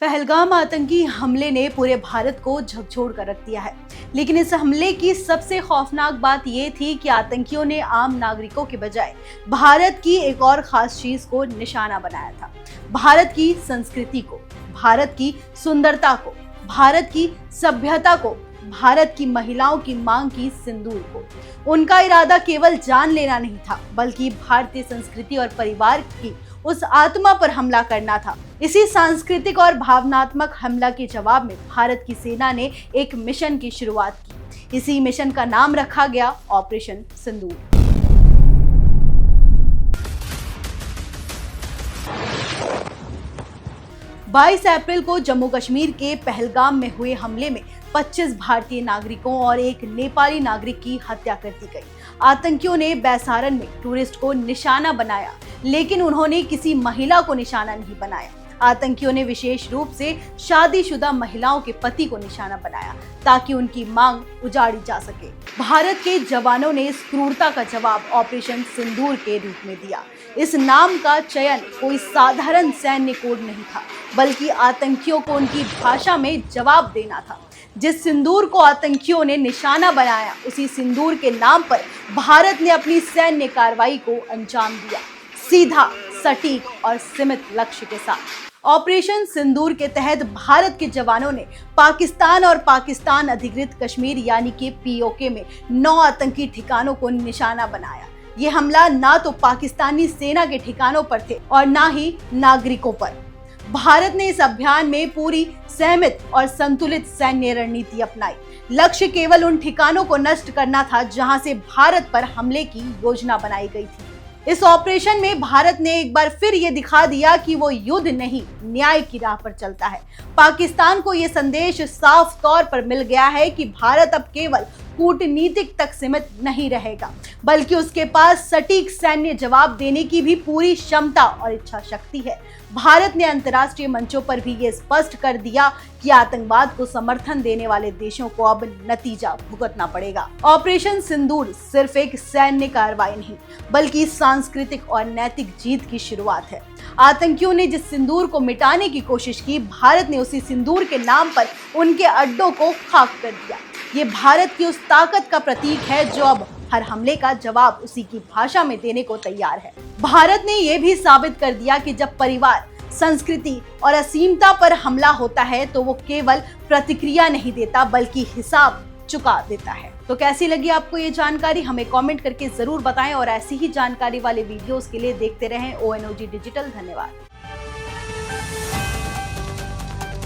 पहलगाम आतंकी हमले ने पूरे भारत को झकझोर कर रख दिया है। लेकिन इस हमले की सबसे खौफनाक बात यह थी कि आतंकियों ने आम नागरिकों के बजाय भारत की एक और खास चीज को निशाना बनाया था। भारत की संस्कृति को, भारत की सुंदरता को, भारत की सभ्यता को, भारत की महिलाओं की मांग की सिंदूर को। उनका इरादा केवल जान लेना नहीं था, बल्कि भारतीय संस्कृति और परिवार की उस आत्मा पर हमला करना था। इसी सांस्कृतिक और भावनात्मक हमला के जवाब में भारत की सेना ने एक मिशन की शुरुआत की। इसी मिशन का नाम रखा गया ऑपरेशन सिंदूर। बाईस अप्रैल को जम्मू कश्मीर के पहलगाम में हुए हमले में 25 भारतीय नागरिकों और एक नेपाली नागरिक की हत्या कर दी गई। आतंकियों ने बैसारन में टूरिस्ट को निशाना बनाया, लेकिन उन्होंने किसी महिला को निशाना नहीं बनाया। आतंकियों ने विशेष रूप से शादीशुदा महिलाओं के पति को निशाना बनाया ताकि उनकी मांग उजाड़ी जा सके। भारत के जवानों ने इस क्रूरता का जवाब ऑपरेशन सिंदूर के रूप में दिया। इस नाम का चयन कोई साधारण सैन्य कोड नहीं था, बल्कि आतंकियों को उनकी भाषा में जवाब देना था। जिस सिंदूर को आतंकियों ने निशाना बनाया, उसी सिंदूर के नाम पर भारत ने अपनी सैन्य कार्रवाई को अंजाम दिया, सीधा, सटीक और सीमित लक्ष्य के साथ। ऑपरेशन सिंदूर के तहत भारत के जवानों ने पाकिस्तान और पाकिस्तान अधिकृत कश्मीर यानी कि पीओके में 9 आतंकी ठिकानों को निशाना बनाया। ये हमला ना तो पाकिस्तानी सेना के ठिकानों पर थे और ना ही नागरिकों पर। भारत ने इस अभियान में पूरी सहमत और संतुलित सैन्य रणनीति अपनाई। लक्ष्य केवल उन ठिकानों को नष्ट करना था जहां से भारत पर हमले की योजना बनाई गई थी। इस ऑपरेशन में भारत ने एक बार फिर ये दिखा दिया कि वो युद्ध नहीं, न्याय की राह पर चलता है। पाकिस्तान को ये संदेश साफ तौर पर मिल गया है कि भारत अब केवल कूटनीतिक तक सीमित नहीं रहेगा, बल्कि उसके पास सटीक सैन्य जवाब देने की भी पूरी क्षमता और इच्छा शक्ति है। भारत ने अंतर्राष्ट्रीय मंचों पर भी ये स्पष्ट कर दिया कि आतंकवाद को समर्थन देने वाले देशों को अब नतीजा भुगतना पड़ेगा। ऑपरेशन सिंदूर सिर्फ एक सैन्य कार्रवाई नहीं, बल्कि सांस्कृतिक और नैतिक जीत की शुरुआत है। आतंकियों ने जिस सिंदूर को मिटाने की कोशिश की, भारत ने उसी सिंदूर के नाम पर उनके अड्डों को खाक कर दिया। ये भारत की उस ताकत का प्रतीक है जो अब हर हमले का जवाब उसी की भाषा में देने को तैयार है। भारत ने यह भी साबित कर दिया कि जब परिवार, संस्कृति और असीमता पर हमला होता है तो वो केवल प्रतिक्रिया नहीं देता, बल्कि हिसाब चुका देता है। तो कैसी लगी आपको ये जानकारी, हमें कमेंट करके जरूर बताएं और ऐसी ही जानकारी वाले वीडियोस के लिए देखते रहें ONOG डिजिटल। धन्यवाद।